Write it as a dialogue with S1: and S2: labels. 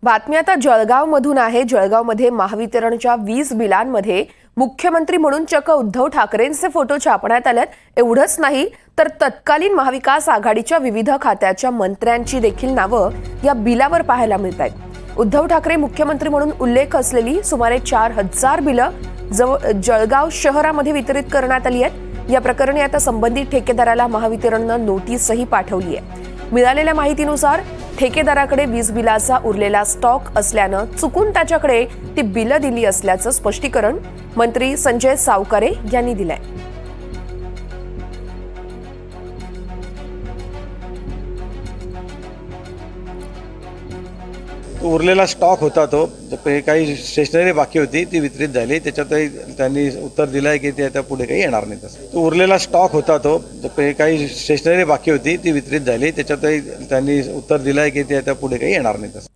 S1: बातमी आता जळगावमधून आहे। जळगावमध्ये महावितरणच्या वीज बिलांमध्ये मुख्यमंत्री म्हणून चक्क उद्धव ठाकरेंचे फोटो छापण्यात आलेत। एवढंच नाही तर तत्कालीन महाविकास आघाडीच्या विविध खात्याच्या मंत्र्यांची देखील नावं या बिलावर पाहायला मिळत आहेत। उद्धव ठाकरे मुख्यमंत्री म्हणून उल्लेख असलेली सुमारे 4000 बिलं जळगाव शहरामध्ये वितरित करण्यात आली आहेत। या प्रकरणी आता संबंधित ठेकेदाराला महावितरणनं नोटीसही पाठवली आहे। मिळालेल्या माहितीनुसार ठेकेदाराकडे वीज बिलाचा उरलेला स्टॉक असल्यानं चुकून त्याच्याकडे ती बिलं दिली असल्याचं स्पष्टीकरण मंत्री संजय सावकारे यांनी दिलंय।
S2: उरलेला स्टॉक होता तो काही स्टेशनरी बाकी होती ती वितरित झाली। त्याच्यातही त्यांनी उत्तर दिलं आहे की ते आता पुढे काही येणार नाही। तसं तो उरलेला स्टॉक होता तो काही स्टेशनरी बाकी होती ती वितरित झाली। त्याच्यातही त्यांनी उत्तर दिलं आहे की ते आता पुढे काही येणार नाही। तसं